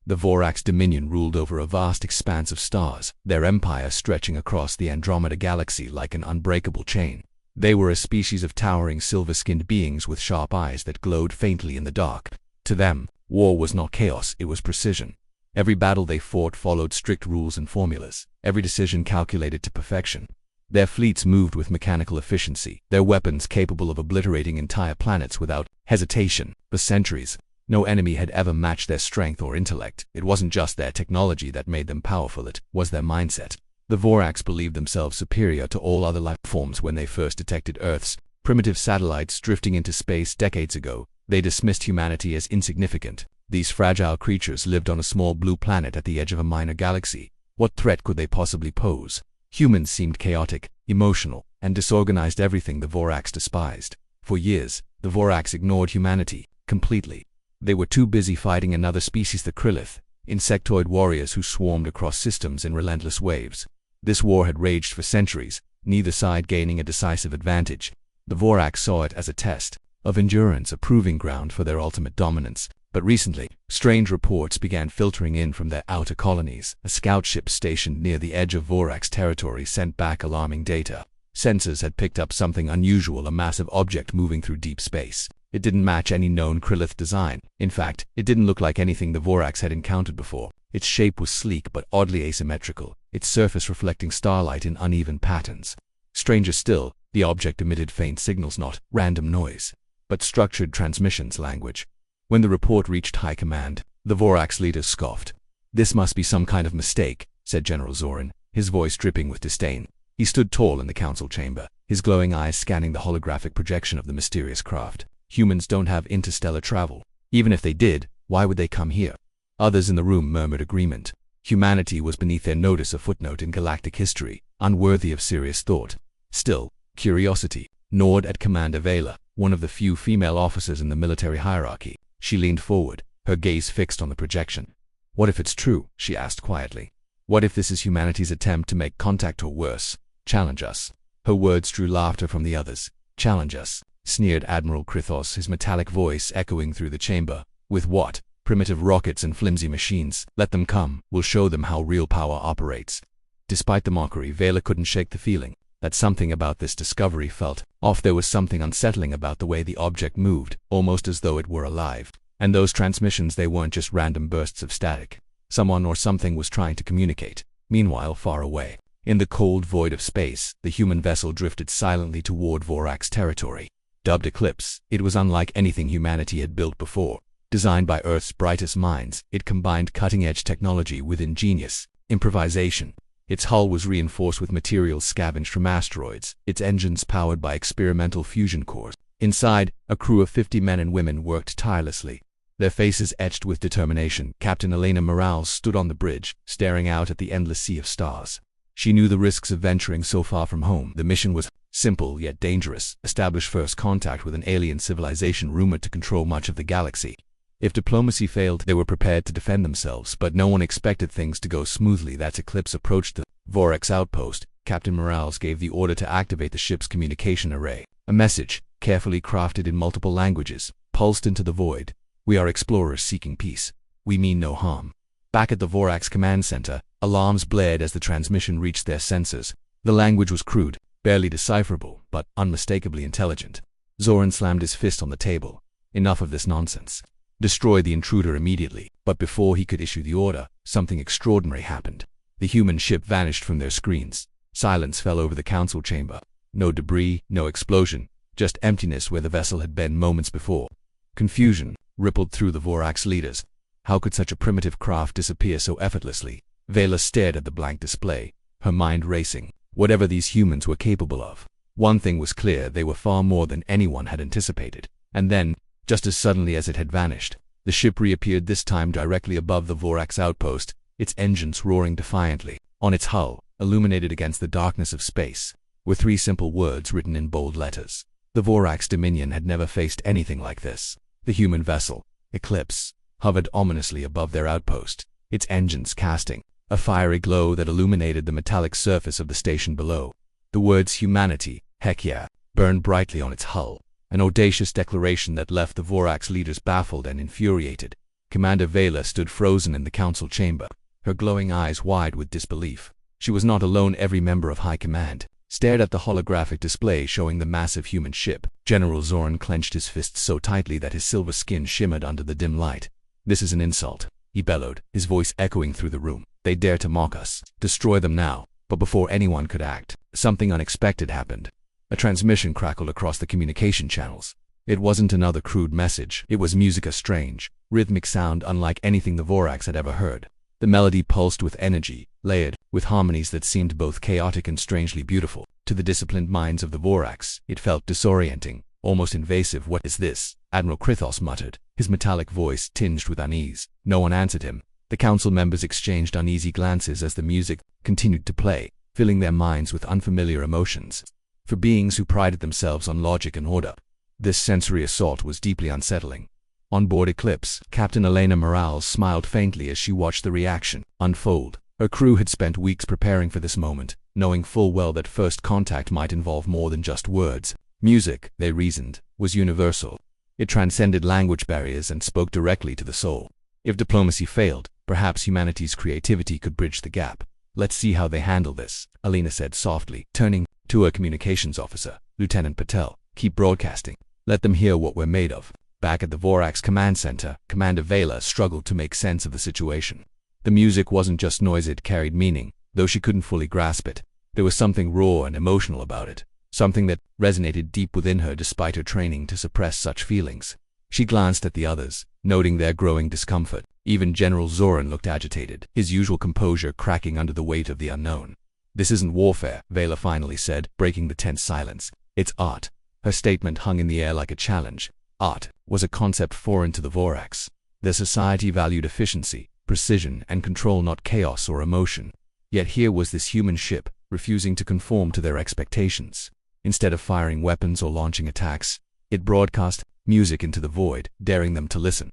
The Vorax Dominion ruled over a vast expanse of stars, their empire stretching across the Andromeda Galaxy like an unbreakable chain. They were a species of towering silver-skinned beings with sharp eyes that glowed faintly in the dark. To them, war was not chaos, it was precision. Every battle they fought followed strict rules and formulas, every decision calculated to perfection. Their fleets moved with mechanical efficiency, their weapons capable of obliterating entire planets without hesitation. For centuries, no enemy had ever matched their strength or intellect. It wasn't just their technology that made them powerful, it was their mindset. The Vorax believed themselves superior to all other life forms. When they first detected Earth's primitive satellites drifting into space decades ago, they dismissed humanity as insignificant. These fragile creatures lived on a small blue planet at the edge of a minor galaxy. What threat could they possibly pose? Humans seemed chaotic, emotional, and disorganized, everything the Vorax despised. For years, the Vorax ignored humanity completely. They were too busy fighting another species, the Krillith, insectoid warriors who swarmed across systems in relentless waves. This war had raged for centuries, neither side gaining a decisive advantage. The Vorax saw it as a test of endurance, a proving ground for their ultimate dominance. But recently, strange reports began filtering in from their outer colonies. A scout ship stationed near the edge of Vorax territory sent back alarming data. Sensors had picked up something unusual, a massive object moving through deep space. It didn't match any known Krillith design. In fact, it didn't look like anything the Vorax had encountered before. Its shape was sleek but oddly asymmetrical, its surface reflecting starlight in uneven patterns. Stranger still, the object emitted faint signals, not random noise, but structured transmissions language. When the report reached High Command, the Vorax leaders scoffed. "This must be some kind of mistake," said General Zoran, his voice dripping with disdain. He stood tall in the council chamber, his glowing eyes scanning the holographic projection of the mysterious craft. "Humans don't have interstellar travel. Even if they did, why would they come here?" Others in the room murmured agreement. Humanity was beneath their notice, a footnote in galactic history, unworthy of serious thought. Still, curiosity gnawed at Commander Vela, one of the few female officers in the military hierarchy. She leaned forward, her gaze fixed on the projection. "What if it's true?" she asked quietly. "What if this is humanity's attempt to make contact, or worse, challenge us?" Her words drew laughter from the others. "Challenge us?" sneered Admiral Krithos, his metallic voice echoing through the chamber. "With what? Primitive rockets and flimsy machines. Let them come. We'll show them how real power operates." Despite the mockery, Vela couldn't shake the feeling that something about this discovery felt off. There was something unsettling about the way the object moved, almost as though it were alive. And those transmissions, they weren't just random bursts of static. Someone or something was trying to communicate. Meanwhile, far away, in the cold void of space, the human vessel drifted silently toward Vorax territory. Dubbed Eclipse, it was unlike anything humanity had built before. Designed by Earth's brightest minds, it combined cutting-edge technology with ingenious improvisation. Its hull was reinforced with materials scavenged from asteroids, its engines powered by experimental fusion cores. Inside, a crew of 50 men and women worked tirelessly, their faces etched with determination. Captain Elena Morales stood on the bridge, staring out at the endless sea of stars. She knew the risks of venturing so far from home. The mission was simple yet dangerous: establish first contact with an alien civilization rumored to control much of the galaxy. If diplomacy failed, they were prepared to defend themselves, but no one expected things to go smoothly. As Eclipse approached the Vorax outpost, Captain Morales gave the order to activate the ship's communication array. A message, carefully crafted in multiple languages, pulsed into the void. "We are explorers seeking peace. We mean no harm." Back at the Vorax command center, alarms blared as the transmission reached their sensors. The language was crude, barely decipherable, but unmistakably intelligent. Zoran slammed his fist on the table. "Enough of this nonsense. Destroy the intruder immediately." But before he could issue the order, something extraordinary happened. The human ship vanished from their screens. Silence fell over the council chamber. No debris, no explosion, just emptiness where the vessel had been moments before. Confusion rippled through the Vorax leaders. How could such a primitive craft disappear so effortlessly? Vela stared at the blank display, her mind racing. Whatever these humans were capable of, one thing was clear: they were far more than anyone had anticipated. And then, just as suddenly as it had vanished, the ship reappeared, this time directly above the Vorax outpost, its engines roaring defiantly. On its hull, illuminated against the darkness of space, were 3 simple words written in bold letters. The Vorax Dominion had never faced anything like this. The human vessel, Eclipse, hovered ominously above their outpost, its engines casting a fiery glow that illuminated the metallic surface of the station below. The words "Humanity, heck yeah," burned brightly on its hull. An audacious declaration that left the Vorax leaders baffled and infuriated. Commander Vela stood frozen in the council chamber, her glowing eyes wide with disbelief. She was not alone. Every member of High Command stared at the holographic display showing the massive human ship. General Zoran clenched his fists so tightly that his silver skin shimmered under the dim light. "This is an insult," he bellowed, his voice echoing through the room. "They dare to mock us. Destroy them now." But before anyone could act, something unexpected happened. A transmission crackled across the communication channels. It wasn't another crude message. It was music, a strange, rhythmic sound unlike anything the Vorax had ever heard. The melody pulsed with energy, layered with harmonies that seemed both chaotic and strangely beautiful. To the disciplined minds of the Vorax, it felt disorienting, almost invasive. "What is this?" Admiral Krithos muttered, his metallic voice tinged with unease. No one answered him. The council members exchanged uneasy glances as the music continued to play, filling their minds with unfamiliar emotions. For beings who prided themselves on logic and order, this sensory assault was deeply unsettling. On board Eclipse, Captain Elena Morales smiled faintly as she watched the reaction unfold. Her crew had spent weeks preparing for this moment, knowing full well that first contact might involve more than just words. Music, they reasoned, was universal. It transcended language barriers and spoke directly to the soul. If diplomacy failed, perhaps humanity's creativity could bridge the gap. "Let's see how they handle this," Alina said softly, turning to her communications officer, Lieutenant Patel. "Keep broadcasting. Let them hear what we're made of." Back at the Vorax command center, Commander Vela struggled to make sense of the situation. The music wasn't just noise, it carried meaning, though she couldn't fully grasp it. There was something raw and emotional about it, something that resonated deep within her despite her training to suppress such feelings. She glanced at the others, noting their growing discomfort. Even General Zoran looked agitated, his usual composure cracking under the weight of the unknown. "This isn't warfare," Vela finally said, breaking the tense silence. "It's art." Her statement hung in the air like a challenge. Art was a concept foreign to the Vorax. Their society valued efficiency, precision, and control, not chaos or emotion. Yet here was this human ship, refusing to conform to their expectations. Instead of firing weapons or launching attacks, it broadcast music into the void, daring them to listen.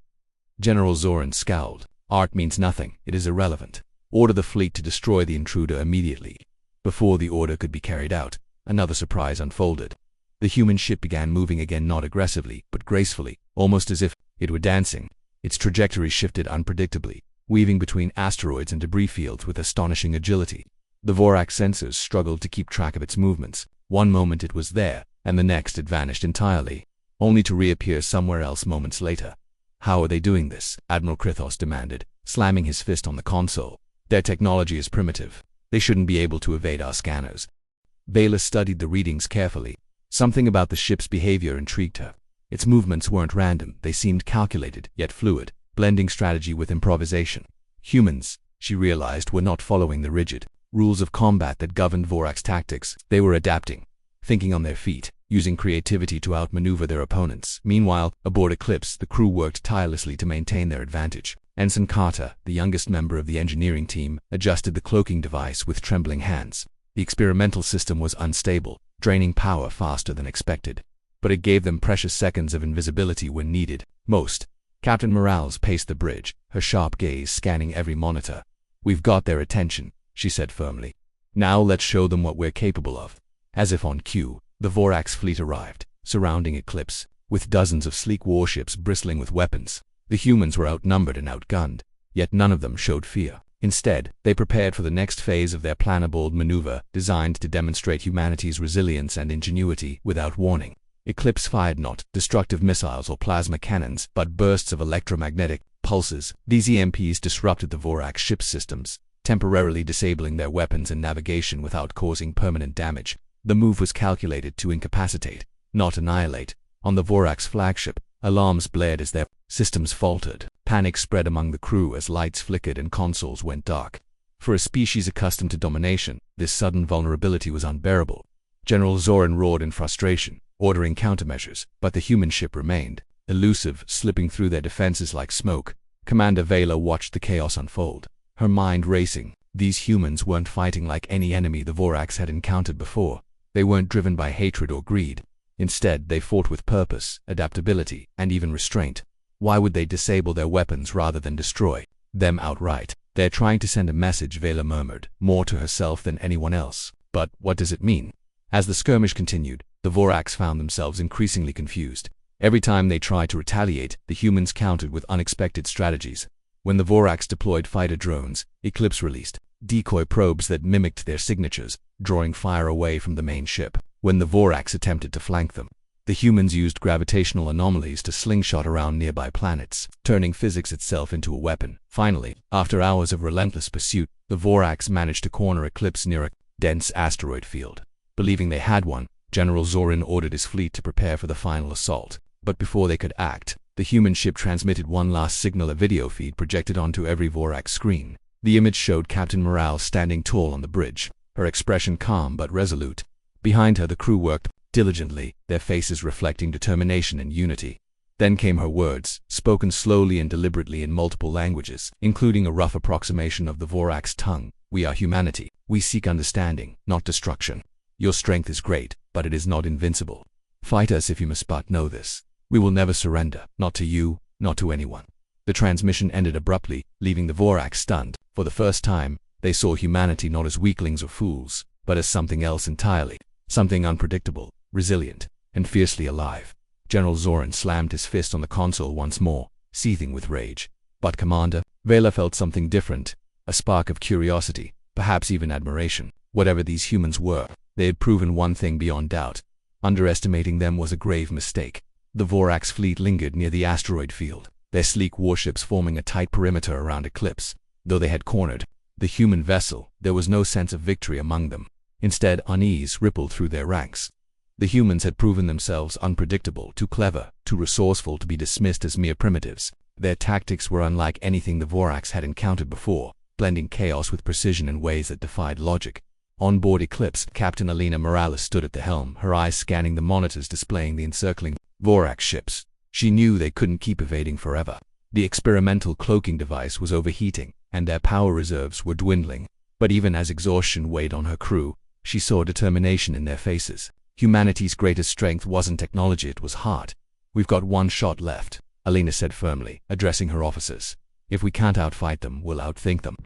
General Zoran scowled. "Art means nothing. It is irrelevant. Order the fleet to destroy the intruder immediately." Before the order could be carried out, another surprise unfolded. The human ship began moving again, not aggressively, but gracefully, almost as if it were dancing. Its trajectory shifted unpredictably, weaving between asteroids and debris fields with astonishing agility. The Vorax sensors struggled to keep track of its movements. One moment it was there, and the next it vanished entirely, only to reappear somewhere else moments later. "How are they doing this?" Admiral Krithos demanded, slamming his fist on the console. "Their technology is primitive. They shouldn't be able to evade our scanners." Vela studied the readings carefully. Something about the ship's behavior intrigued her. Its movements weren't random, they seemed calculated, yet fluid, blending strategy with improvisation. Humans, she realized, were not following the rigid rules of combat that governed Vorax tactics. They were adapting, thinking on their feet, using creativity to outmaneuver their opponents. Meanwhile, aboard Eclipse, the crew worked tirelessly to maintain their advantage. Ensign Carter, the youngest member of the engineering team, adjusted the cloaking device with trembling hands. The experimental system was unstable, draining power faster than expected, but it gave them precious seconds of invisibility when needed most. Captain Morales paced the bridge, her sharp gaze scanning every monitor. "We've got their attention," she said firmly. "Now let's show them what we're capable of." As if on cue, the Vorax fleet arrived, surrounding Eclipse, with dozens of sleek warships bristling with weapons. The humans were outnumbered and outgunned, yet none of them showed fear. Instead, they prepared for the next phase of their plan-aboard maneuver, designed to demonstrate humanity's resilience and ingenuity without warning. Eclipse fired not destructive missiles or plasma cannons, but bursts of electromagnetic pulses. These EMPs disrupted the Vorax ship's systems, temporarily disabling their weapons and navigation without causing permanent damage. The move was calculated to incapacitate, not annihilate. On the Vorax flagship, alarms blared as their systems faltered. Panic spread among the crew as lights flickered and consoles went dark. For a species accustomed to domination, this sudden vulnerability was unbearable. General Zoran roared in frustration, ordering countermeasures, but the human ship remained, elusive, slipping through their defenses like smoke. Commander Vela watched the chaos unfold, her mind racing. These humans weren't fighting like any enemy the Vorax had encountered before. They weren't driven by hatred or greed. Instead, they fought with purpose, adaptability, and even restraint. Why would they disable their weapons rather than destroy them outright? "They're trying to send a message," Vela murmured, more to herself than anyone else. "But what does it mean?" As the skirmish continued, the Vorax found themselves increasingly confused. Every time they tried to retaliate, the humans countered with unexpected strategies. When the Vorax deployed fighter drones, Eclipse released decoy probes that mimicked their signatures, drawing fire away from the main ship. When the Vorax attempted to flank them, the humans used gravitational anomalies to slingshot around nearby planets, turning physics itself into a weapon. Finally, after hours of relentless pursuit, the Vorax managed to corner Eclipse near a dense asteroid field. Believing they had won, General Zorin ordered his fleet to prepare for the final assault. But before they could act, the human ship transmitted one last signal, a video feed projected onto every Vorax screen. The image showed Captain Morale standing tall on the bridge, her expression calm but resolute. Behind her, the crew worked diligently, their faces reflecting determination and unity. Then came her words, spoken slowly and deliberately in multiple languages, including a rough approximation of the Vorax tongue. "We are humanity. We seek understanding, not destruction. Your strength is great, but it is not invincible. Fight us if you must, but know this. We will never surrender, not to you, not to anyone." The transmission ended abruptly, leaving the Vorax stunned. For the first time, they saw humanity not as weaklings or fools, but as something else entirely. Something unpredictable, resilient, and fiercely alive. General Zorin slammed his fist on the console once more, seething with rage. But Commander, Vela felt something different, a spark of curiosity, perhaps even admiration. Whatever these humans were, they had proven one thing beyond doubt. Underestimating them was a grave mistake. The Vorax fleet lingered near the asteroid field, their sleek warships forming a tight perimeter around Eclipse. Though they had cornered the human vessel, there was no sense of victory among them. Instead, unease rippled through their ranks. The humans had proven themselves unpredictable, too clever, too resourceful to be dismissed as mere primitives. Their tactics were unlike anything the Vorax had encountered before, blending chaos with precision in ways that defied logic. On board Eclipse, Captain Alina Morales stood at the helm, her eyes scanning the monitors displaying the encircling Vorax ships. She knew they couldn't keep evading forever. The experimental cloaking device was overheating, and their power reserves were dwindling. But even as exhaustion weighed on her crew, she saw determination in their faces. Humanity's greatest strength wasn't technology, it was heart. "We've got one shot left," Alina said firmly, addressing her officers. "If we can't outfight them, we'll outthink them."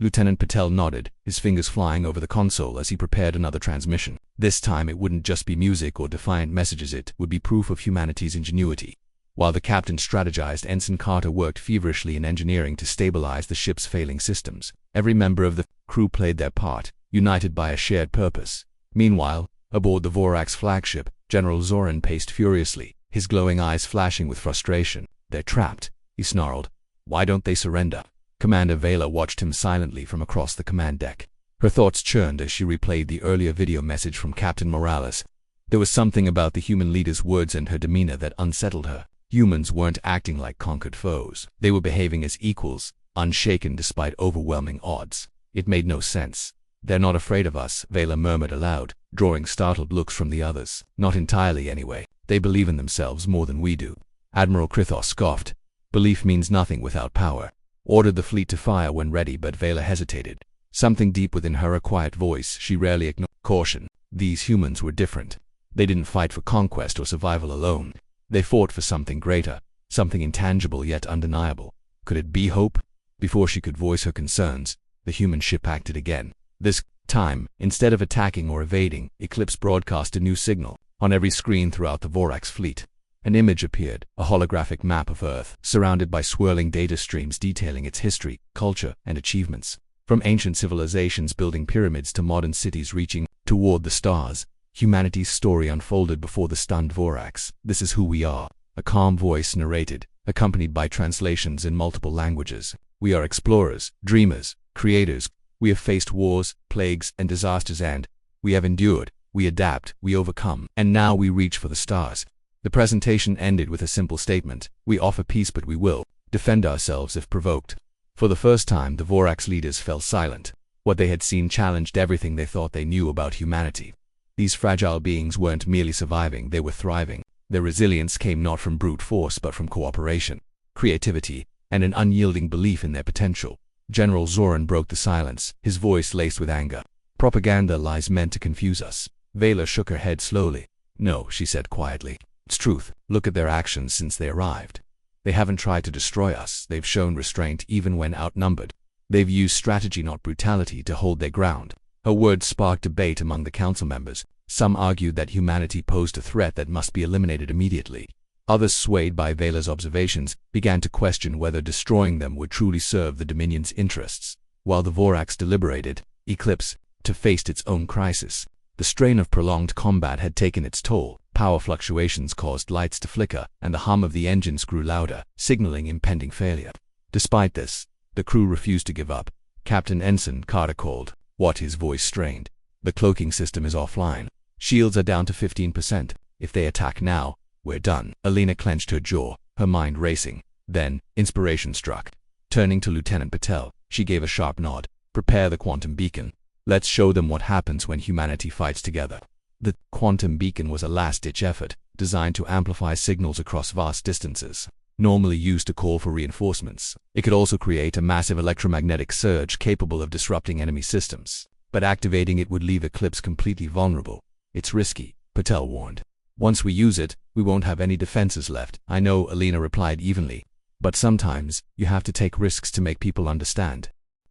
Lieutenant Patel nodded, his fingers flying over the console as he prepared another transmission. This time it wouldn't just be music or defiant messages, it would be proof of humanity's ingenuity. While the captain strategized, Ensign Carter worked feverishly in engineering to stabilize the ship's failing systems. Every member of the crew played their part, united by a shared purpose. Meanwhile, aboard the Vorax flagship, General Zorin paced furiously, his glowing eyes flashing with frustration. "They're trapped," he snarled. "Why don't they surrender?" Commander Vela watched him silently from across the command deck. Her thoughts churned as she replayed the earlier video message from Captain Morales. There was something about the human leader's words and her demeanor that unsettled her. Humans weren't acting like conquered foes. They were behaving as equals, unshaken despite overwhelming odds. It made no sense. "They're not afraid of us," Vela murmured aloud, drawing startled looks from the others. "Not entirely, anyway. They believe in themselves more than we do." Admiral Krithos scoffed. "Belief means nothing without power." Ordered the fleet to fire when ready, but Vela hesitated. Something deep within her, a quiet voice she rarely ignored. Caution. These humans were different. They didn't fight for conquest or survival alone. They fought for something greater, something intangible yet undeniable. Could it be hope? Before she could voice her concerns, the human ship acted again. This time, instead of attacking or evading, Eclipse broadcast a new signal. On every screen throughout the Vorax fleet, an image appeared, a holographic map of Earth, surrounded by swirling data streams detailing its history, culture, and achievements. From ancient civilizations building pyramids to modern cities reaching toward the stars, humanity's story unfolded before the stunned Vorax. "This is who we are," a calm voice narrated, accompanied by translations in multiple languages. "We are explorers, dreamers, creators. We have faced wars, plagues, and disasters, and we have endured. We adapt, we overcome, and now we reach for the stars." The presentation ended with a simple statement: "We offer peace, but we will defend ourselves if provoked." For the first time, the Vorax leaders fell silent. What they had seen challenged everything they thought they knew about humanity. These fragile beings weren't merely surviving, they were thriving. Their resilience came not from brute force but from cooperation, creativity, and an unyielding belief in their potential. General Zorin broke the silence, his voice laced with anger. "Propaganda, lies meant to confuse us." Vela shook her head slowly. "No," she said quietly. "It's truth. Look at their actions since they arrived. They haven't tried to destroy us. They've shown restraint even when outnumbered. They've used strategy, not brutality, to hold their ground." Her words sparked debate among the council members. Some argued that humanity posed a threat that must be eliminated immediately. Others, swayed by Vela's observations, began to question whether destroying them would truly serve the Dominion's interests. While the Vorax deliberated, Eclipse, to face its own crisis. The strain of prolonged combat had taken its toll. Power fluctuations caused lights to flicker, and the hum of the engines grew louder, signaling impending failure. Despite this, the crew refused to give up. Captain Ensign Carter called. What? His voice strained. The cloaking system is offline. Shields are down to 15%. If they attack now, we're done. Alina clenched her jaw, her mind racing. Then, inspiration struck. Turning to Lieutenant Patel, she gave a sharp nod. Prepare the quantum beacon. Let's show them what happens when humanity fights together. The quantum beacon was a last-ditch effort, designed to amplify signals across vast distances. Normally used to call for reinforcements, it could also create a massive electromagnetic surge capable of disrupting enemy systems. But activating it would leave Eclipse completely vulnerable. It's risky, Patel warned. Once we use it, we won't have any defenses left. I know, Alina replied evenly. But sometimes, you have to take risks to make people understand.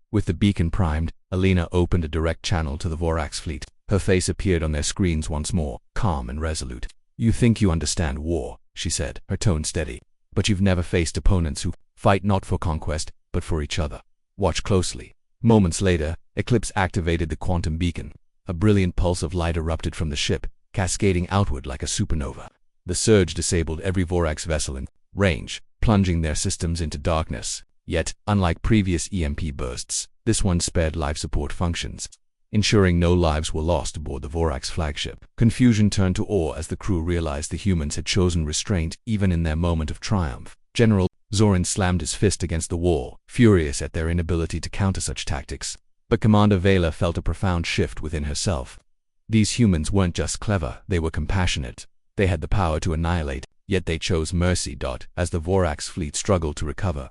With the beacon primed, Alina opened a direct channel to the Vorax fleet. Her face appeared on their screens once more, calm and resolute. You think you understand war, she said, her tone steady. But you've never faced opponents who fight not for conquest, but for each other. Watch closely. Moments later, Eclipse activated the quantum beacon. A brilliant pulse of light erupted from the ship, cascading outward like a supernova. The surge disabled every Vorax vessel in range, plunging their systems into darkness. Yet, unlike previous EMP bursts, this one spared life support functions, ensuring no lives were lost aboard the Vorax flagship. Confusion turned to awe as the crew realized the humans had chosen restraint even in their moment of triumph. General Zorin slammed his fist against the wall, furious at their inability to counter such tactics. But Commander Vela felt a profound shift within herself. These humans weren't just clever, they were compassionate. They had the power to annihilate, yet they chose mercy. As the Vorax fleet struggled to recover,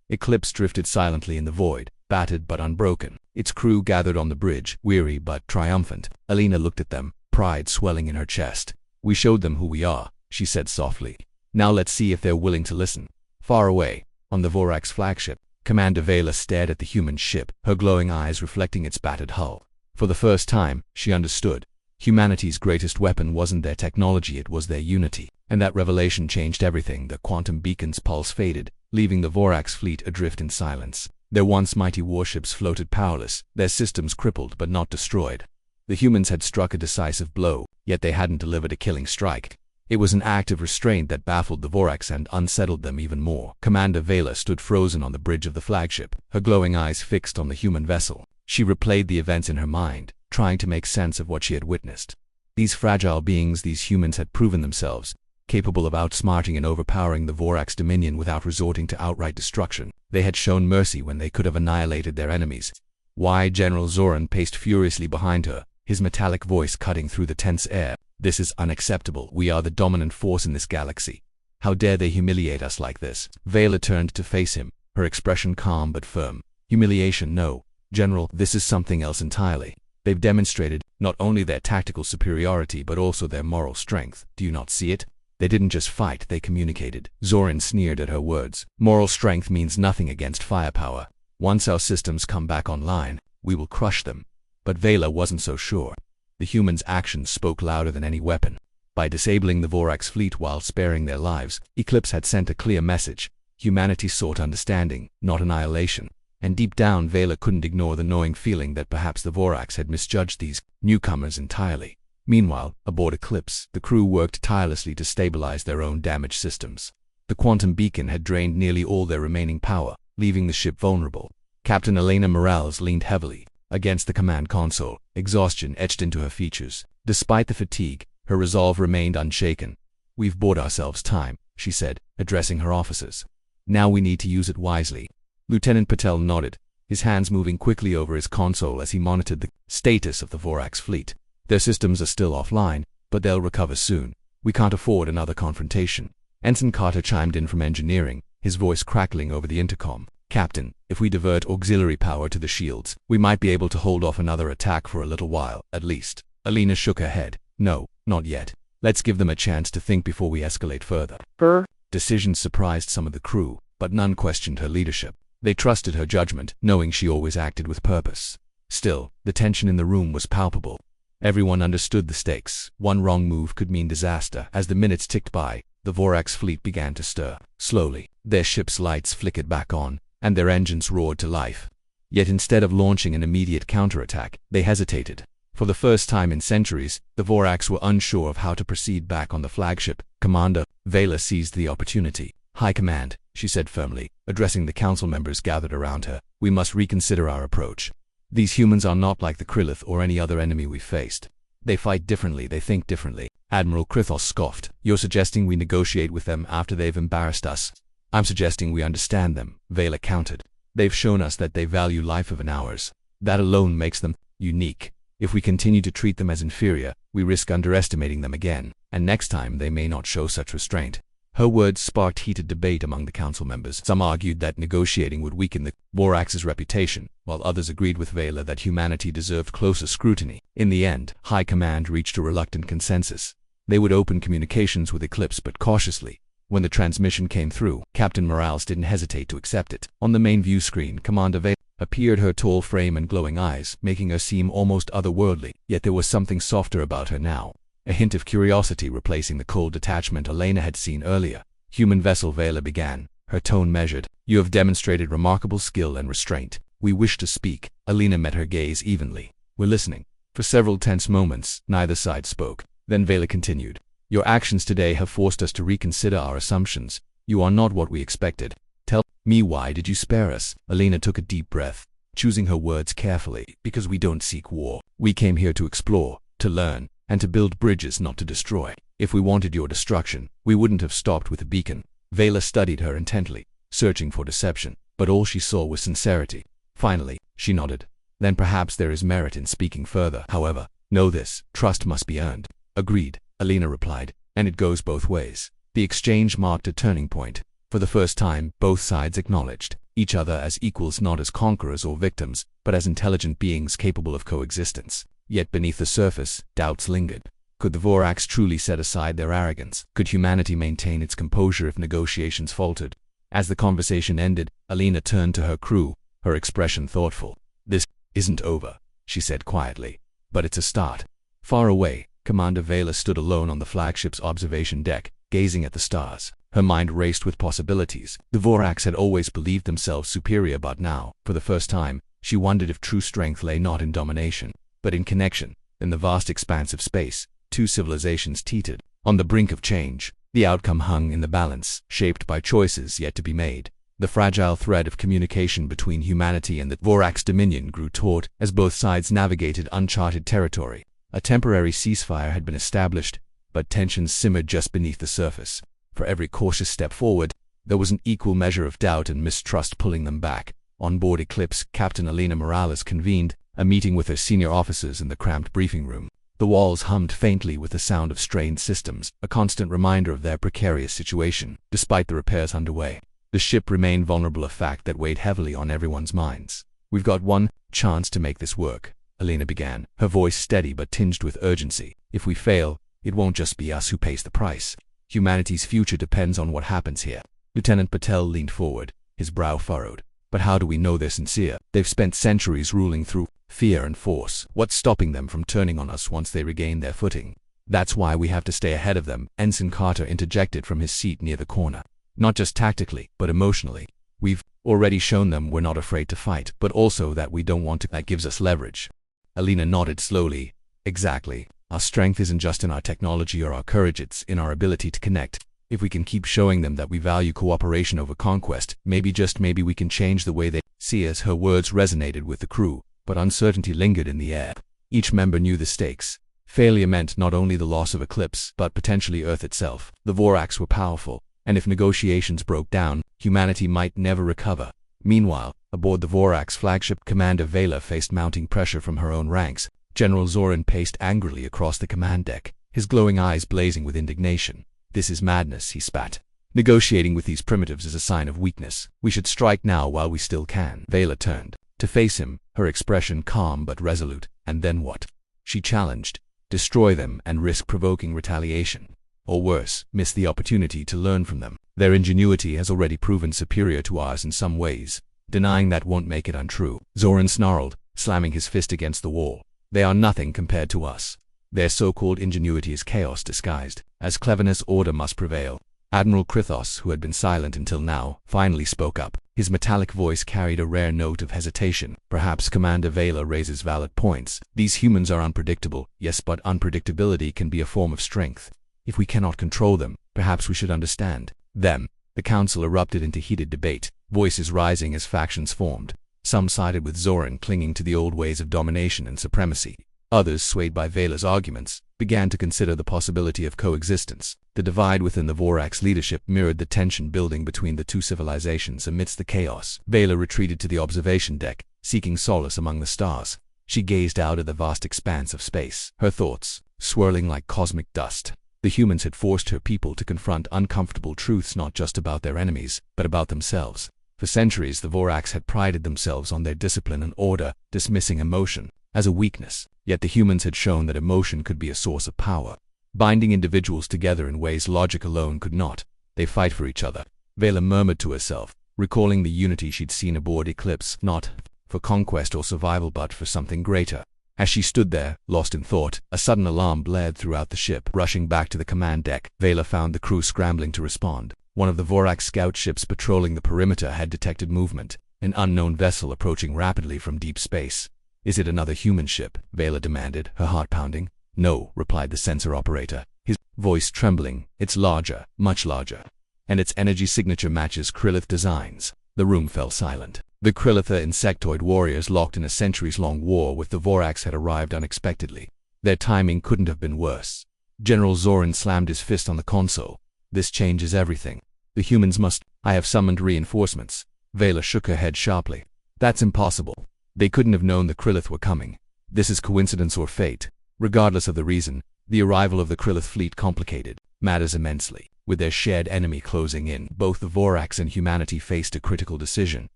Eclipse drifted silently in the void, battered but unbroken. Its crew gathered on the bridge, weary but triumphant. Alina looked at them, pride swelling in her chest. We showed them who we are, she said softly. Now let's see if they're willing to listen. Far away, on the Vorax flagship, Commander Vela stared at the human ship, her glowing eyes reflecting its battered hull. For the first time, she understood. Humanity's greatest weapon wasn't their technology, it was their unity. And that revelation changed everything. The quantum beacon's pulse faded, leaving the Vorax fleet adrift in silence. Their once mighty warships floated powerless, their systems crippled but not destroyed. The humans had struck a decisive blow, yet they hadn't delivered a killing strike. It was an act of restraint that baffled the Vorax and unsettled them even more. Commander Vela stood frozen on the bridge of the flagship, her glowing eyes fixed on the human vessel. She replayed the events in her mind, trying to make sense of what she had witnessed. These fragile beings, these humans, had proven themselves capable of outsmarting and overpowering the Vorax Dominion without resorting to outright destruction. They had shown mercy when they could have annihilated their enemies. Why? General Zorin paced furiously behind her, his metallic voice cutting through the tense air. This is unacceptable. We are the dominant force in this galaxy. How dare they humiliate us like this? Vela turned to face him, her expression calm but firm. Humiliation? No, General, this is something else entirely. They've demonstrated not only their tactical superiority but also their moral strength. Do you not see it? They didn't just fight, they communicated. Zorin sneered at her words. Moral strength means nothing against firepower. Once our systems come back online, we will crush them. But Vela wasn't so sure. The humans' actions spoke louder than any weapon. By disabling the Vorax fleet while sparing their lives, Eclipse had sent a clear message. Humanity sought understanding, not annihilation. And deep down, Vela couldn't ignore the gnawing feeling that perhaps the Vorax had misjudged these newcomers entirely. Meanwhile, aboard Eclipse, the crew worked tirelessly to stabilize their own damaged systems. The quantum beacon had drained nearly all their remaining power, leaving the ship vulnerable. Captain Elena Morales leaned heavily against the command console, exhaustion etched into her features. Despite the fatigue, her resolve remained unshaken. We've bought ourselves time, she said, addressing her officers. Now we need to use it wisely. Lieutenant Patel nodded, his hands moving quickly over his console as he monitored the status of the Vorax fleet. Their systems are still offline, but they'll recover soon. We can't afford another confrontation. Ensign Carter chimed in from engineering, his voice crackling over the intercom. Captain, if we divert auxiliary power to the shields, we might be able to hold off another attack for a little while, at least. Alina shook her head. No, not yet. Let's give them a chance to think before we escalate further. Her decisions surprised some of the crew, but none questioned her leadership. They trusted her judgment, knowing she always acted with purpose. Still, the tension in the room was palpable. Everyone understood the stakes. One wrong move could mean disaster. As the minutes ticked by, the Vorax fleet began to stir. Slowly, their ship's lights flickered back on, and their engines roared to life. Yet instead of launching an immediate counterattack, they hesitated. For the first time in centuries, the Vorax were unsure of how to proceed back on the flagship. Commander Vela seized the opportunity. "High Command," she said firmly, addressing the council members gathered around her, "we must reconsider our approach. These humans are not like the Krillith or any other enemy we've faced. They fight differently, they think differently." Admiral Krithos scoffed. "You're suggesting we negotiate with them after they've embarrassed us?" "I'm suggesting we understand them," Vela countered. "They've shown us that they value life over ours. That alone makes them unique. If we continue to treat them as inferior, we risk underestimating them again, and next time they may not show such restraint." Her words sparked heated debate among the council members. Some argued that negotiating would weaken the Vorax's reputation, while others agreed with Vela that humanity deserved closer scrutiny. In the end, High Command reached a reluctant consensus. They would open communications with Eclipse, but cautiously. When the transmission came through, Captain Morales didn't hesitate to accept it. On the main view screen, Commander Vela appeared, her tall frame and glowing eyes, making her seem almost otherworldly. Yet there was something softer about her now. A hint of curiosity replacing the cold detachment Elena had seen earlier. "Human vessel," Vela began, her tone measured. "You have demonstrated remarkable skill and restraint. We wish to speak." Elena met her gaze evenly. "We're listening." For several tense moments, neither side spoke. Then Vela continued. "Your actions today have forced us to reconsider our assumptions. You are not what we expected. Tell me, why did you spare us?" Elena took a deep breath, choosing her words carefully. "Because we don't seek war. We came here to explore, to learn, and to build bridges, not to destroy. If we wanted your destruction, we wouldn't have stopped with the beacon." Vela studied her intently, searching for deception, but all she saw was sincerity. Finally, she nodded. "Then perhaps there is merit in speaking further. However, know this, trust must be earned." "Agreed," Elena replied, "and it goes both ways." The exchange marked a turning point. For the first time, both sides acknowledged each other as equals, not as conquerors or victims, but as intelligent beings capable of coexistence. Yet beneath the surface, doubts lingered. Could the Vorax truly set aside their arrogance? Could humanity maintain its composure if negotiations faltered? As the conversation ended, Elena turned to her crew, her expression thoughtful. "This isn't over," she said quietly, "but it's a start." Far away, Commander Vela stood alone on the flagship's observation deck, gazing at the stars. Her mind raced with possibilities. The Vorax had always believed themselves superior, but now, for the first time, she wondered if true strength lay not in domination, but in connection. In the vast expanse of space, two civilizations teetered on the brink of change. The outcome hung in the balance, shaped by choices yet to be made. The fragile thread of communication between humanity and the Vorax dominion grew taut as both sides navigated uncharted territory. A temporary ceasefire had been established, but tensions simmered just beneath the surface. For every cautious step forward, there was an equal measure of doubt and mistrust pulling them back. On board Eclipse, Captain Elena Morales convened a meeting with her senior officers in the cramped briefing room. The walls hummed faintly with the sound of strained systems, a constant reminder of their precarious situation. Despite the repairs underway, the ship remained vulnerable, a fact that weighed heavily on everyone's minds. "We've got one chance to make this work," Elena began, her voice steady but tinged with urgency. "If we fail, it won't just be us who pays the price. Humanity's future depends on what happens here." Lieutenant Patel leaned forward, his brow furrowed. "But how do we know they're sincere? They've spent centuries ruling through fear and force. What's stopping them from turning on us once they regain their footing?" "That's why we have to stay ahead of them," Ensign Carter interjected from his seat near the corner. "Not just tactically, but emotionally. We've already shown them we're not afraid to fight, but also that we don't want to. That gives us leverage." Elena nodded slowly. "Exactly. Our strength isn't just in our technology or our courage, it's in our ability to connect. If we can keep showing them that we value cooperation over conquest, maybe, just maybe, we can change the way they see us." Her words resonated with the crew, but uncertainty lingered in the air. Each member knew the stakes. Failure meant not only the loss of Eclipse, but potentially Earth itself. The Vorax were powerful, and if negotiations broke down, humanity might never recover. Meanwhile, aboard the Vorax flagship, Commander Vela faced mounting pressure from her own ranks. General Zoran paced angrily across the command deck, his glowing eyes blazing with indignation. "This is madness," he spat. "Negotiating with these primitives is a sign of weakness. We should strike now while we still can." Vela turned to face him, her expression calm but resolute. "And then what?" she challenged. "Destroy them and risk provoking retaliation. Or worse, miss the opportunity to learn from them. Their ingenuity has already proven superior to ours in some ways. Denying that won't make it untrue." Zoran snarled, slamming his fist against the wall. "They are nothing compared to us. Their so-called ingenuity is chaos disguised as cleverness. Order must prevail." Admiral Krithos, who had been silent until now, finally spoke up. His metallic voice carried a rare note of hesitation. Perhaps Commander Vela raises valid points. These humans are unpredictable, yes, but unpredictability can be a form of strength. If we cannot control them, perhaps we should understand them. The council erupted into heated debate, voices rising as factions formed. Some sided with Zoran, clinging to the old ways of domination and supremacy. Others, swayed by Vela's arguments, began to consider the possibility of coexistence. The divide within the Vorax leadership mirrored the tension building between the two civilizations amidst the chaos. Vela retreated to the observation deck, seeking solace among the stars. She gazed out at the vast expanse of space, her thoughts swirling like cosmic dust. The humans had forced her people to confront uncomfortable truths not just about their enemies, but about themselves. For centuries, the Vorax had prided themselves on their discipline and order, dismissing emotion as a weakness. Yet the humans had shown that emotion could be a source of power, binding individuals together in ways logic alone could not. They fight for each other, Vela murmured to herself, recalling the unity she'd seen aboard Eclipse, not for conquest or survival but for something greater. As she stood there, lost in thought, a sudden alarm blared throughout the ship. Rushing back to the command deck, Vela found the crew scrambling to respond. One of the Vorax scout ships patrolling the perimeter had detected movement, an unknown vessel approaching rapidly from deep space. "Is it another human ship?" Vela demanded, her heart pounding. "No," replied the sensor operator, his voice trembling. "It's larger, much larger, and its energy signature matches Krillith designs." The room fell silent. The Krillitha insectoid warriors locked in a centuries-long war with the Vorax had arrived unexpectedly. Their timing couldn't have been worse. General Zoran slammed his fist on the console. "This changes everything. The humans must— I have summoned reinforcements." Vela shook her head sharply. "That's impossible. They couldn't have known the Krillith were coming. This is coincidence or fate." Regardless of the reason, the arrival of the Krillith fleet complicated matters immensely. With their shared enemy closing in, both the Vorax and humanity faced a critical decision: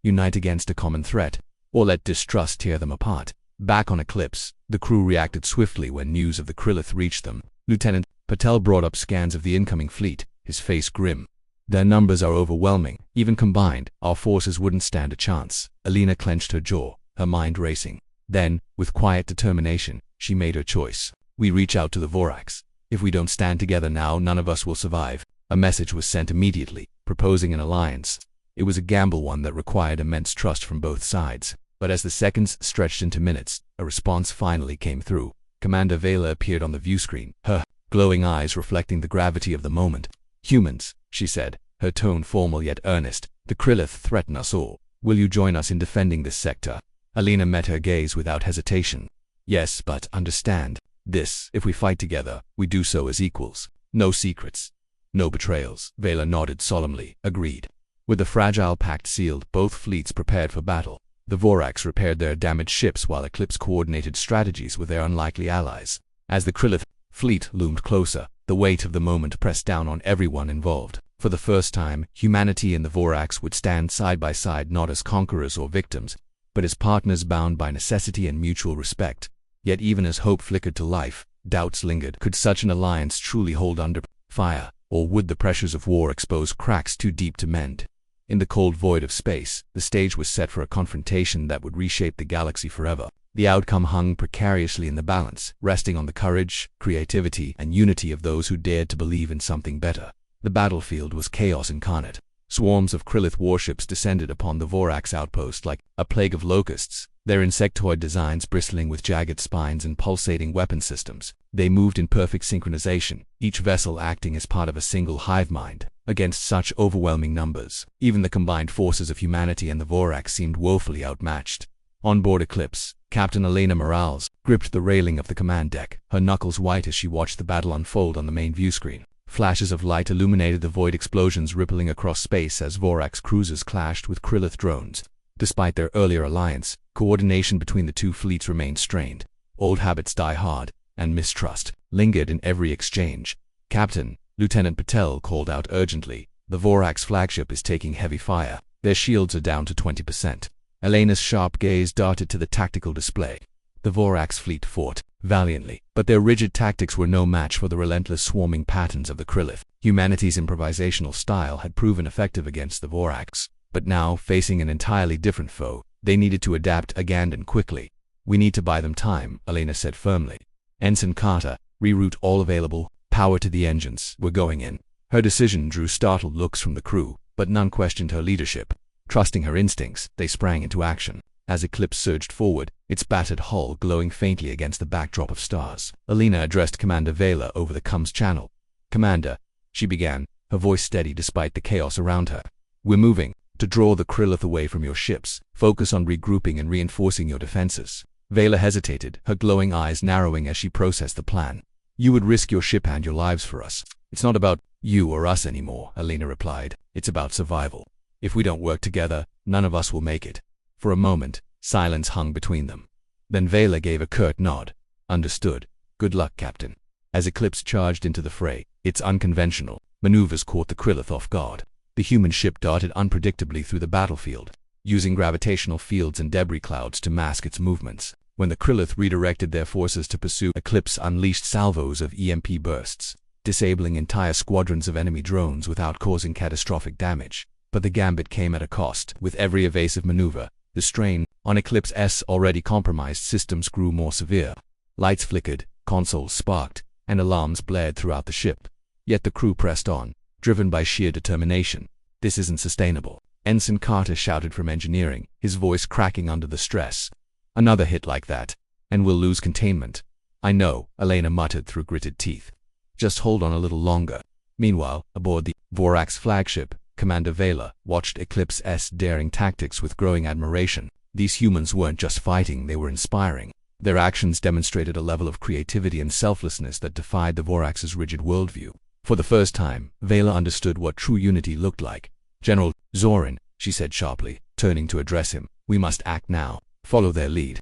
unite against a common threat, or let distrust tear them apart. Back on Eclipse, the crew reacted swiftly when news of the Krillith reached them. Lieutenant Patel brought up scans of the incoming fleet, his face grim. "Their numbers are overwhelming. Even combined, our forces wouldn't stand a chance." Alina clenched her jaw, her mind racing. Then, with quiet determination, she made her choice. "We reach out to the Vorax. If we don't stand together now, none of us will survive." A message was sent immediately, proposing an alliance. It was a gamble, one that required immense trust from both sides. But as the seconds stretched into minutes, a response finally came through. Commander Vela appeared on the viewscreen, her glowing eyes reflecting the gravity of the moment. "Humans," she said, her tone formal yet earnest, "the Krillith threaten us all. Will you join us in defending this sector?" Alina met her gaze without hesitation. "Yes, but understand this: if we fight together, we do so as equals. No secrets, no betrayals." Vela nodded solemnly, agreed. With the fragile pact sealed, both fleets prepared for battle. The Vorax repaired their damaged ships while Eclipse coordinated strategies with their unlikely allies. As the Krillith fleet loomed closer, the weight of the moment pressed down on everyone involved. For the first time, humanity and the Vorax would stand side by side, not as conquerors or victims, but as partners bound by necessity and mutual respect. Yet even as hope flickered to life, doubts lingered. Could such an alliance truly hold under fire? Or would the pressures of war expose cracks too deep to mend? In the cold void of space, the stage was set for a confrontation that would reshape the galaxy forever. The outcome hung precariously in the balance, resting on the courage, creativity, and unity of those who dared to believe in something better. The battlefield was chaos incarnate. Swarms of Krillith warships descended upon the Vorax outpost like a plague of locusts, their insectoid designs bristling with jagged spines and pulsating weapon systems. They moved in perfect synchronization, each vessel acting as part of a single hive mind. Against such overwhelming numbers, even the combined forces of humanity and the Vorax seemed woefully outmatched. On board Eclipse, Captain Elena Morales gripped the railing of the command deck, her knuckles white as she watched the battle unfold on the main viewscreen. Flashes of light illuminated the void, explosions rippling across space as Vorax cruisers clashed with Krillith drones. Despite their earlier alliance, coordination between the two fleets remained strained. Old habits die hard, and mistrust lingered in every exchange. "Captain," Lieutenant Patel called out urgently, "the Vorax flagship is taking heavy fire. Their shields are down to 20%. Elena's sharp gaze darted to the tactical display. The Vorax fleet fought valiantly, but their rigid tactics were no match for the relentless swarming patterns of the Krillith. Humanity's improvisational style had proven effective against the Vorax, but now, facing an entirely different foe, they needed to adapt again and quickly. "We need to buy them time," Elena said firmly. "Ensign Carter, reroute all available power to the engines. We're going in." Her decision drew startled looks from the crew, but none questioned her leadership. Trusting her instincts, they sprang into action. As Eclipse surged forward, its battered hull glowing faintly against the backdrop of stars, Alina addressed Commander Vela over the comms channel. "Commander," she began, her voice steady despite the chaos around her. "We're moving to draw the Krillith away from your ships. Focus on regrouping and reinforcing your defenses." Vela hesitated, her glowing eyes narrowing as she processed the plan. "You would risk your ship and your lives for us." "It's not about you or us anymore," Alina replied. "It's about survival. If we don't work together, none of us will make it." For a moment, silence hung between them. Then Vela gave a curt nod. "Understood. Good luck, Captain." As Eclipse charged into the fray, its unconventional maneuvers caught the Krillith off guard. The human ship darted unpredictably through the battlefield, using gravitational fields and debris clouds to mask its movements. When the Krillith redirected their forces to pursue, Eclipse unleashed salvos of EMP bursts, disabling entire squadrons of enemy drones without causing catastrophic damage. But the gambit came at a cost. With every evasive maneuver, the strain on Eclipse's already compromised systems grew more severe. Lights flickered, consoles sparked, and alarms blared throughout the ship. Yet the crew pressed on, driven by sheer determination. "This isn't sustainable," Ensign Carter shouted from engineering, his voice cracking under the stress. "Another hit like that, and we'll lose containment." "I know," Alina muttered through gritted teeth. "Just hold on a little longer." Meanwhile, aboard the Vorax flagship, Commander Vela watched Eclipse's daring tactics with growing admiration. These humans weren't just fighting, they were inspiring. Their actions demonstrated a level of creativity and selflessness that defied the Vorax's rigid worldview. For the first time, Vela understood what true unity looked like. "General Zorin," she said sharply, turning to address him, "we must act now. Follow their lead."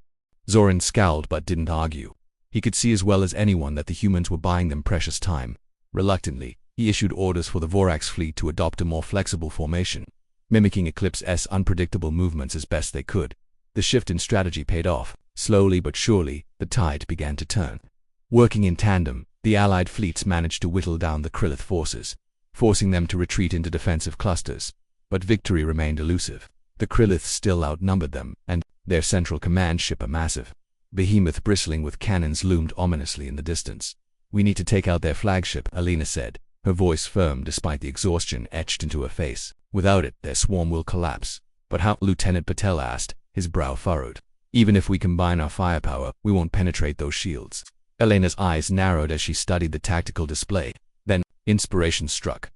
Zorin scowled but didn't argue. He could see as well as anyone that the humans were buying them precious time. Reluctantly, he issued orders for the Vorax fleet to adopt a more flexible formation, mimicking Eclipse's unpredictable movements as best they could. The shift in strategy paid off. Slowly but surely, the tide began to turn. Working in tandem, the Allied fleets managed to whittle down the Krillith forces, forcing them to retreat into defensive clusters. But victory remained elusive. The Krilliths still outnumbered them, and their central command ship, a massive behemoth bristling with cannons, loomed ominously in the distance. "We need to take out their flagship," Alina said, her voice firm despite the exhaustion etched into her face. "Without it, their swarm will collapse." "But how?" Lieutenant Patel asked, his brow furrowed. "Even if we combine our firepower, we won't penetrate those shields." Elena's eyes narrowed as she studied the tactical display. Then, inspiration struck.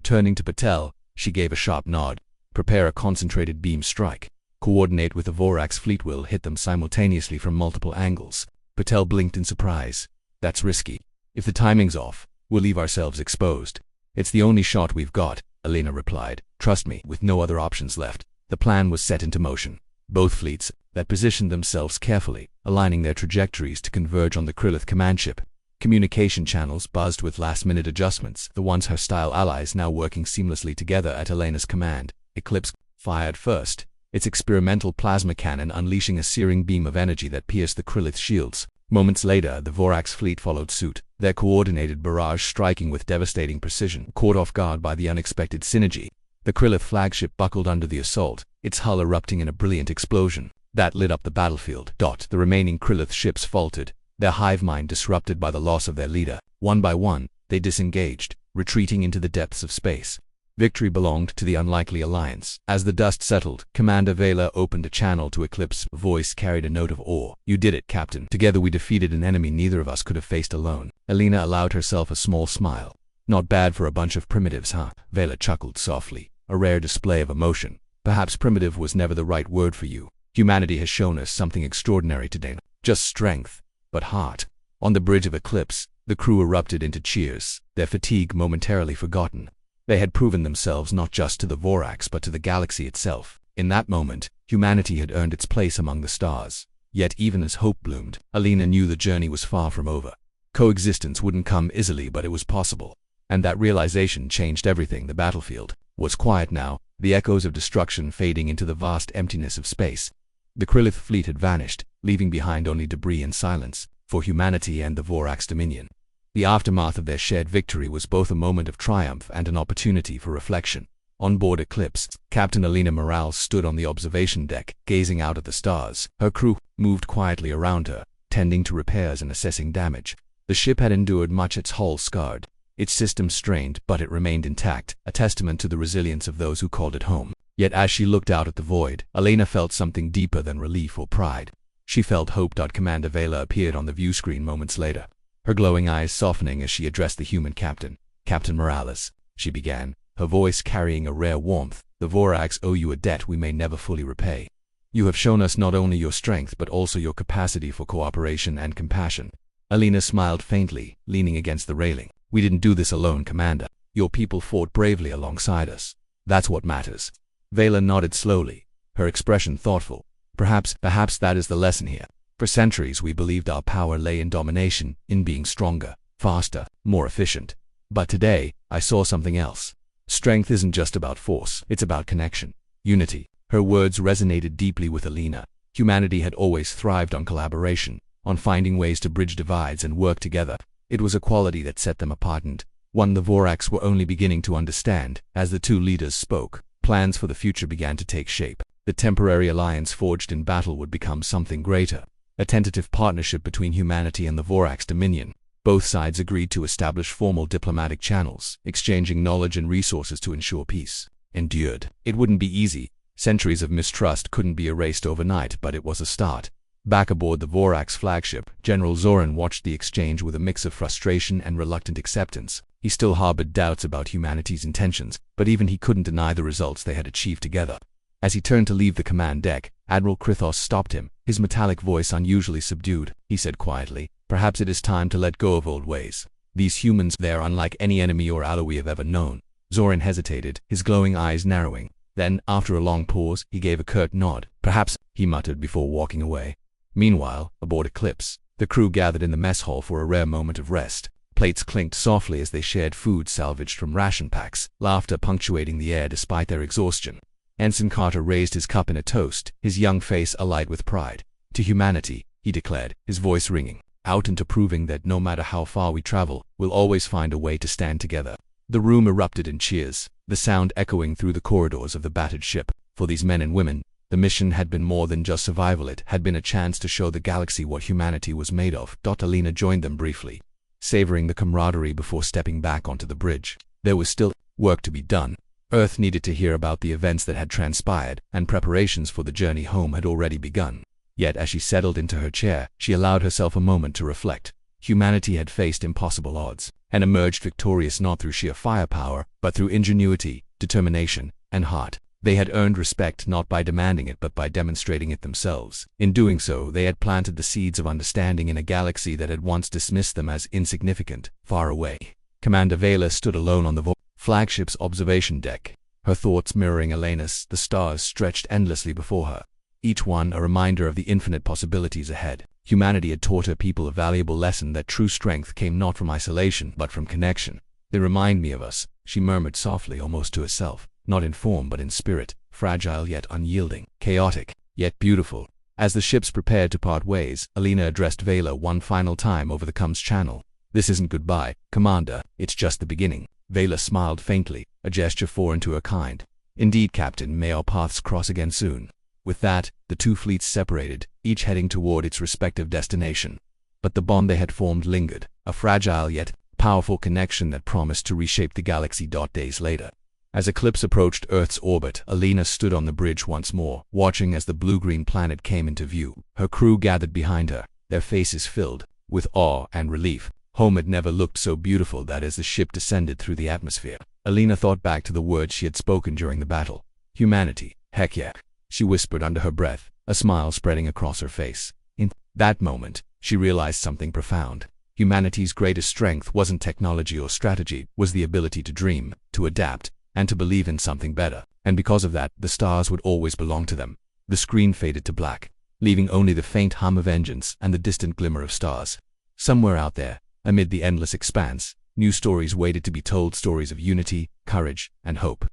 Turning to Patel, she gave a sharp nod. "Prepare a concentrated beam strike. Coordinate with the Vorax fleet. Will hit them simultaneously from multiple angles." Patel blinked in surprise. "That's risky. If the timing's off, we'll leave ourselves exposed." "It's the only shot we've got," Alina replied. "Trust me." With no other options left, the plan was set into motion. Both fleets that positioned themselves carefully, aligning their trajectories to converge on the Krillith command ship. Communication channels buzzed with last-minute adjustments, the once hostile allies now working seamlessly together at Elena's command. Eclipse fired first, its experimental plasma cannon unleashing a searing beam of energy that pierced the Krillith shields. Moments later, the Vorax fleet followed suit, their coordinated barrage striking with devastating precision. Caught off guard by the unexpected synergy, the Krillith flagship buckled under the assault, its hull erupting in a brilliant explosion that lit up the battlefield. The remaining Krillith ships faltered, their hive mind disrupted by the loss of their leader. One by one, they disengaged, retreating into the depths of space. Victory belonged to the unlikely alliance. As the dust settled, Commander Vela opened a channel to Eclipse. Voice carried a note of awe. "You did it, Captain. Together we defeated an enemy neither of us could have faced alone." Alina allowed herself a small smile. "Not bad for a bunch of primitives, huh?" Vela chuckled softly, a rare display of emotion. "Perhaps primitive was never the right word for you. Humanity has shown us something extraordinary today. Just strength, but heart." On the bridge of Eclipse, the crew erupted into cheers, their fatigue momentarily forgotten. They had proven themselves not just to the Vorax but to the galaxy itself. In that moment, humanity had earned its place among the stars. Yet even as hope bloomed, Alina knew the journey was far from over. Coexistence wouldn't come easily, but it was possible. And that realization changed everything. The battlefield was quiet now, the echoes of destruction fading into the vast emptiness of space. The Krillith fleet had vanished, leaving behind only debris and silence for humanity and the Vorax dominion. The aftermath of their shared victory was both a moment of triumph and an opportunity for reflection. On board Eclipse, Captain Alina Morales stood on the observation deck, gazing out at the stars. Her crew moved quietly around her, tending to repairs and assessing damage. The ship had endured much, its hull scarred, Its system strained, but it remained intact, a testament to the resilience of those who called it home. Yet as she looked out at the void, Elena felt something deeper than relief or pride. She felt hope. Commander Vela appeared on the view screen moments later, her glowing eyes softening as she addressed the human captain. "Captain Morales," she began, her voice carrying a rare warmth, "the Vorax owe you a debt we may never fully repay. You have shown us not only your strength but also your capacity for cooperation and compassion." Elena smiled faintly, leaning against the railing. "We didn't do this alone, Commander. Your people fought bravely alongside us. That's what matters." Vela nodded slowly, her expression thoughtful. Perhaps that is the lesson here. For centuries we believed our power lay in domination, in being stronger, faster, more efficient. But today, I saw something else. Strength isn't just about force, it's about connection, unity. Her words resonated deeply with Elena. Humanity had always thrived on collaboration, on finding ways to bridge divides and work together. It was a quality that set them apart and one the Vorax were only beginning to understand. As the two leaders spoke, plans for the future began to take shape. The temporary alliance forged in battle would become something greater, a tentative partnership between humanity and the Vorax Dominion. Both sides agreed to establish formal diplomatic channels, exchanging knowledge and resources to ensure peace endured. It wouldn't be easy. Centuries of mistrust couldn't be erased overnight, but it was a start. Back aboard the Vorax flagship, General Zoran watched the exchange with a mix of frustration and reluctant acceptance. He still harbored doubts about humanity's intentions, but even he couldn't deny the results they had achieved together. As he turned to leave the command deck, Admiral Krithos stopped him, his metallic voice unusually subdued. He said quietly, "Perhaps it is time to let go of old ways. These humans, they're unlike any enemy or ally we have ever known." Zoran hesitated, his glowing eyes narrowing. Then, after a long pause, he gave a curt nod. "Perhaps," he muttered before walking away. Meanwhile, aboard Eclipse, the crew gathered in the mess hall for a rare moment of rest. Plates clinked softly as they shared food salvaged from ration packs, laughter punctuating the air despite their exhaustion. Ensign Carter raised his cup in a toast, his young face alight with pride. "To humanity," he declared, his voice ringing out into proving that no matter how far we travel, we'll always find a way to stand together. The room erupted in cheers, the sound echoing through the corridors of the battered ship. For these men and women, the mission had been more than just survival. It had been a chance to show the galaxy what humanity was made of. Elena joined them briefly, savoring the camaraderie before stepping back onto the bridge. There was still work to be done. Earth needed to hear about the events that had transpired, and preparations for the journey home had already begun. Yet as she settled into her chair, she allowed herself a moment to reflect. Humanity had faced impossible odds, and emerged victorious not through sheer firepower, but through ingenuity, determination, and heart. They had earned respect not by demanding it but by demonstrating it themselves. In doing so, they had planted the seeds of understanding in a galaxy that had once dismissed them as insignificant, far away. Commander Vela stood alone on the flagship's observation deck, her thoughts mirroring Elena's. The stars stretched endlessly before her, each one a reminder of the infinite possibilities ahead. Humanity had taught her people a valuable lesson that true strength came not from isolation but from connection. "They remind me of us," she murmured softly, almost to herself. "Not in form but in spirit, fragile yet unyielding, chaotic yet beautiful." As the ships prepared to part ways, Elena addressed Vela one final time over the comms channel. "This isn't goodbye, Commander, it's just the beginning." Vela smiled faintly, a gesture foreign to her kind. "Indeed, Captain, may our paths cross again soon." With that, the two fleets separated, each heading toward its respective destination. But the bond they had formed lingered, a fragile yet powerful connection that promised to reshape the galaxy. Days later, as Eclipse approached Earth's orbit, Elena stood on the bridge once more, watching as the blue-green planet came into view. Her crew gathered behind her, their faces filled with awe and relief. Home had never looked so beautiful. That as the ship descended through the atmosphere, Elena thought back to the words she had spoken during the battle. "Humanity, heck yeah," she whispered under her breath, a smile spreading across her face. In that moment, she realized something profound. Humanity's greatest strength wasn't technology or strategy, was the ability to dream, to adapt, and to believe in something better. And because of that, the stars would always belong to them. The screen faded to black, leaving only the faint hum of engines and the distant glimmer of stars. Somewhere out there, amid the endless expanse, new stories waited to be told, stories of unity, courage, and hope.